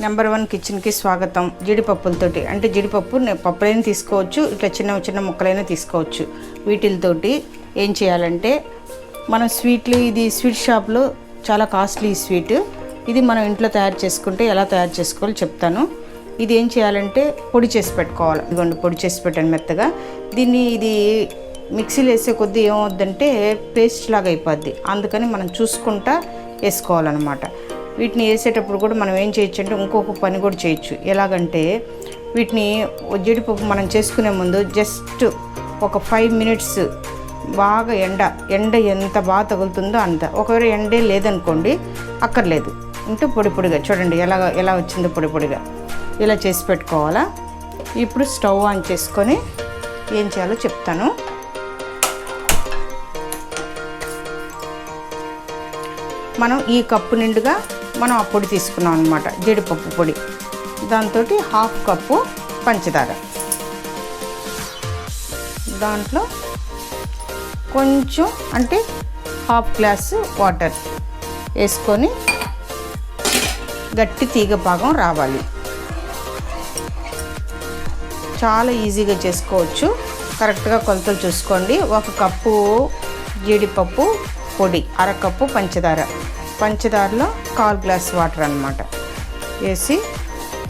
Number 1 కిచెన్కి స్వాగతం. జీడిపప్పులతోటి అంటే జీడిపప్పు పప్పులైనా తీసుకోవచ్చు, ఇట్లా చిన్న చిన్న ముక్కలైనా తీసుకోవచ్చు. వీటితోటి ఏం చేయాలంటే మనం స్వీట్లు, ఇది స్వీట్ షాప్లో చాలా కాస్ట్లీ స్వీట్. ఇది మనం ఇంట్లో తయారు చేసుకుంటే ఎలా తయారు చేసుకోవాలో చెప్తాను. ఇది ఏం చేయాలంటే పొడి చేసి పెట్టుకోవాలి. ఇదిగోండి పొడి చేసి పెట్టాను మెత్తగా. దీన్ని ఇది మిక్సీలో వేసే కొద్దీ ఏమవుద్దంటే పేస్ట్ లాగా అయిపోద్ది. అందుకని మనం చూసుకుంటా వేసుకోవాలన్నమాట. వీటిని వేసేటప్పుడు కూడా మనం ఏం చేయొచ్చు అంటే ఇంకొక పని కూడా చేయొచ్చు. ఎలాగంటే వీటిని జీడిపప్పు మనం చేసుకునే ముందు జస్ట్ ఒక 5 మినిట్స్ బాగా ఎండ ఎంత బాగా తగులుతుందో అంత. ఒకవేళ ఎండే లేదనుకోండి అక్కర్లేదు, ఉంటే పొడి పొడిగా చూడండి ఎలా వచ్చిందో పొడి పొడిగా ఇలా చేసి పెట్టుకోవాలా. ఇప్పుడు స్టవ్ ఆన్ చేసుకొని ఏం చేయాలో చెప్తాను. మనం ఈ కప్పు నిండుగా మనం ఆ పొడి తీసుకున్నాం అనమాట, జీడిపప్పు పొడి. దాంతో 1/2 కప్పు పంచదార, దాంట్లో కొంచెం అంటే 1/2 గ్లాసు వాటర్ వేసుకొని గట్టి తీగ పాకం రావాలి. చాలా ఈజీగా చేసుకోవచ్చు. కరెక్ట్గా కొలతలు చూసుకోండి. 1 కప్పు జీడిపప్పు పొడి, 1/2 కప్పు పంచదారలో 1/4 గ్లాస్ వాటర్ అన్నమాట వేసి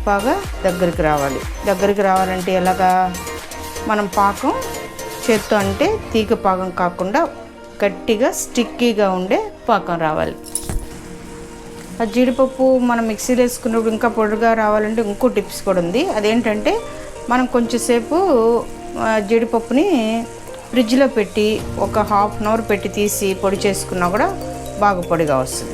బాగా దగ్గరికి రావాలంటే ఎలాగా మనం పాకం చేత్తో అంటే తీగ పాకం కాకుండా గట్టిగా స్టిక్కీగా ఉండే పాకం రావాలి. ఆ జీడిపప్పు మనం మిక్సీలో వేసుకున్నప్పుడు ఇంకా పొడిగా రావాలంటే ఇంకో టిప్స్ కూడా ఉంది. అదేంటంటే మనం కొంచెంసేపు జీడిపప్పుని ఫ్రిడ్జ్లో పెట్టి ఒక 1/2 అవర్ పెట్టి తీసి పొడి చేసుకున్నా కూడా బాగా పొడిగా వస్తుంది.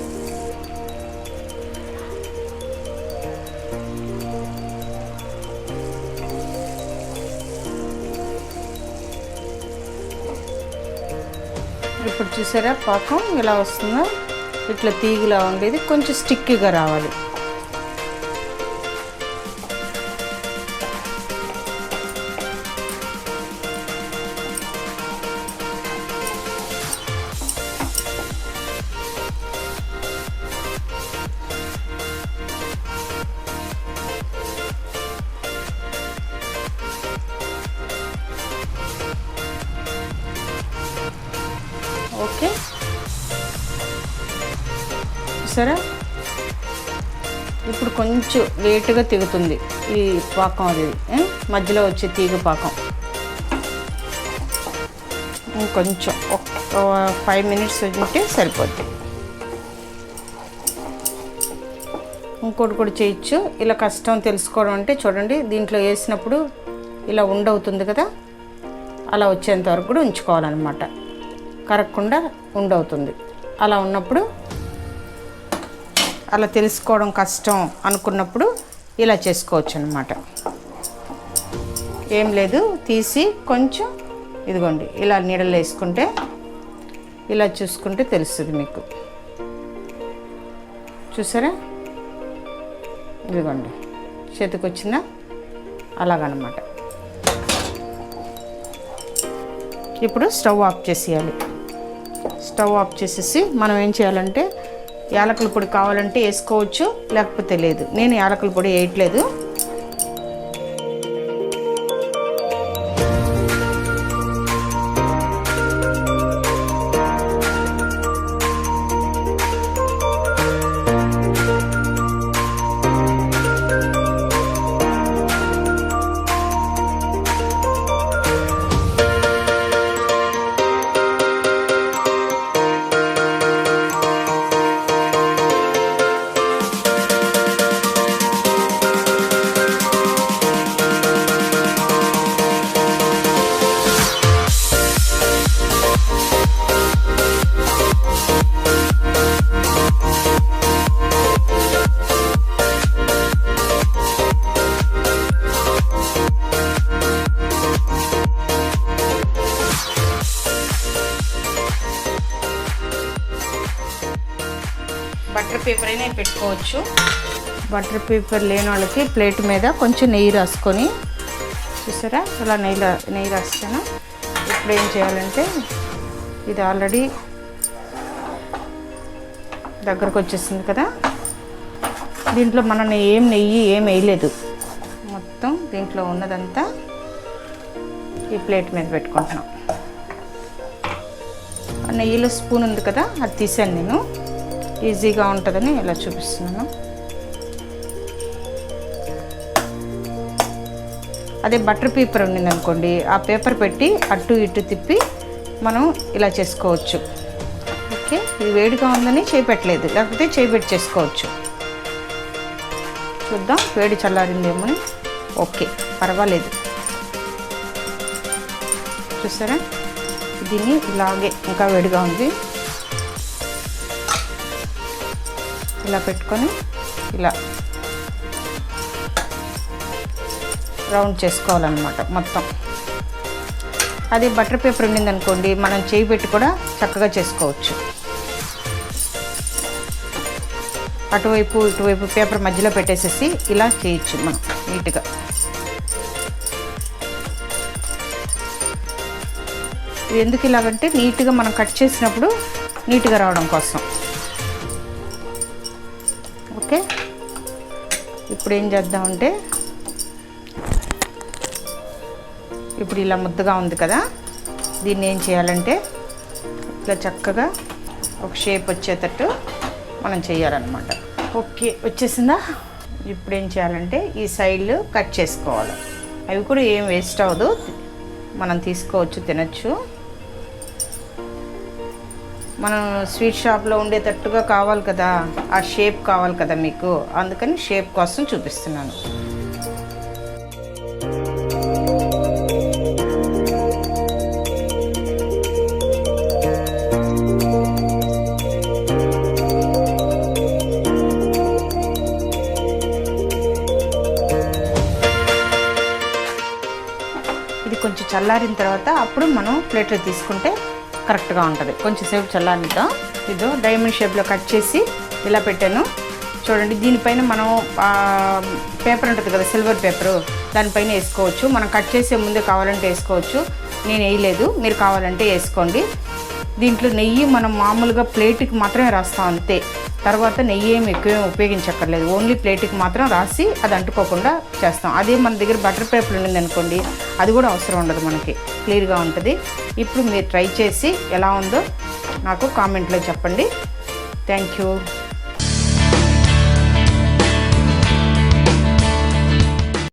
ఇప్పుడు చూసారా పాకం ఇలా వస్తుందో, ఇట్లా తీగలా ఉండేది కొంచెం స్టిక్కీగా రావాలి. ఓకే సరే, ఇప్పుడు కొంచెం లేటుగా తిరుగుతుంది ఈ పాకం. అది మధ్యలో వచ్చే తీగ పాకం ఇంకొంచెం ఒక 5 మినిట్స్ ఉంటే సరిపోద్ది. ఇంకోటి కూడా చేయొచ్చు. ఇలా కష్టం తెలుసుకోవడం అంటే చూడండి, దీంట్లో వేసినప్పుడు ఇలా ఉండవుతుంది కదా, అలా వచ్చేంత వరకు కూడా ఉంచుకోవాలన్నమాట. కరగకుండా ఉండవుతుంది. అలా ఉన్నప్పుడు అలా తెలుసుకోవడం కష్టం అనుకున్నప్పుడు ఇలా చేసుకోవచ్చు అన్నమాట. ఏం లేదు, తీసి కొంచెం ఇదిగోండి ఇలా నీడలో వేసుకుంటే ఇలా చూసుకుంటే తెలుస్తుంది మీకు. చూసారా, ఇదిగోండి చేతికి వచ్చిందా, అలాగనమాట. ఇప్పుడు స్టవ్ ఆఫ్ చేసేయాలి. స్టవ్ ఆఫ్ చేసేసి మనం ఏం చేయాలంటే యాలకుల పొడి కావాలంటే వేసుకోవచ్చు, లేకపోతే లేదు. నేను యాలకుల పొడి వేయట్లేదు. బటర్ పేపర్ అయినా పెట్టుకోవచ్చు. బటర్ పేపర్ లేని వాళ్ళకి ప్లేట్ మీద కొంచెం నెయ్యి రాసుకొని చూసారా ఇలా నెయ్యి రాస్తాను. ఇప్పుడు ఏం చేయాలంటే ఇది ఆల్రెడీ దగ్గరకు వచ్చేసింది కదా, దీంట్లో మనం నెయ్యి ఏం వేయలేదు, మొత్తం దీంట్లో ఉన్నదంతా ఈ ప్లేట్ మీద పెట్టుకుంటున్నాం. నెయ్యిలో స్పూన్ ఉంది కదా, అది తీసాను నేను, ఈజీగా ఉంటుందని ఇలా చూపిస్తున్నాను. అదే బటర్ పేపర్ ఉండింది అనుకోండి, ఆ పేపర్ పెట్టి అటు ఇటు తిప్పి మనం ఇలా చేసుకోవచ్చు. ఓకే, ఇది వేడిగా ఉందని చేపెట్టలేదు, లేకపోతే చేపెట్టి చేసుకోవచ్చు. చూద్దాం వేడి చల్లారిందేమో. ఓకే, పర్వాలేదు. చూసారా, దీన్ని ఇలాగే ఇంకా వేడిగా ఉంది, ఇలా పెట్టుకొని ఇలా రౌండ్ చేసుకోవాలన్నమాట మొత్తం. అదే బటర్ పేపర్ ఉండిందనుకోండి, మనం చేయి పెట్టి కూడా చక్కగా చేసుకోవచ్చు. అటువైపు ఇటువైపు పేపర్ మధ్యలో పెట్టేసేసి ఇలా చేయొచ్చు మనం నీట్గా. ఇది ఎందుకు ఇలాగంటే నీట్గా మనం కట్ చేసినప్పుడు నీట్గా రావడం కోసం. ఓకే, ఇప్పుడు ఏం చేద్దామంటే, ఇప్పుడు ఇలా ముద్దగా ఉంది కదా, దీన్ని ఏం చేయాలంటే ఇట్లా చక్కగా ఒక షేప్ వచ్చేటట్టు మనం చేయాలన్నమాట. ఓకే, వచ్చేసిందా? ఇప్పుడు ఏం చేయాలంటే ఈ సైడ్లు కట్ చేసుకోవాలి. అవి కూడా ఏం వేస్ట్ అవ్వదు, మనం తీసుకోవచ్చు, తినచ్చు. మనం స్వీట్ షాప్లో ఉండేటట్టుగా కావాలి కదా, ఆ షేప్ కావాలి కదా మీకు, అందుకని షేప్ కోసం చూపిస్తున్నాను. ఇది కొంచెం చల్లారిన తర్వాత అప్పుడు మనం ప్లేట్లో తీసుకుంటే కరెక్ట్గా ఉంటుంది. కొంచెం సేపు చల్లారిద్దాం. ఇదో డైమండ్ షేప్లో కట్ చేసి ఇలా పెట్టాను చూడండి. దీనిపైన మనం పేపర్ ఉంటుంది కదా, సిల్వర్ పేపరు, దానిపైన వేసుకోవచ్చు. మనం కట్ చేసే ముందే కావాలంటే వేసుకోవచ్చు, నేను వేయలేదు, మీరు కావాలంటే వేసుకోండి. దీంట్లో నెయ్యి మనం మామూలుగా ప్లేట్కి మాత్రమే రాస్తాం అంతే, తర్వాత నెయ్యి ఏమి ఎక్కువేమి ఉపయోగించక్కర్లేదు, ఓన్లీ ప్లేట్కి మాత్రం రాసి అది అంటుకోకుండా చేస్తాం. అదే మన దగ్గర బటర్ పేపర్ ఉండింది అనుకోండి, అది కూడా అవసరం ఉండదు, మనకి క్లియర్గా ఉంటుంది. ఇప్పుడు మీరు ట్రై చేసి ఎలా ఉందో నాకు కామెంట్లో చెప్పండి. Thank you.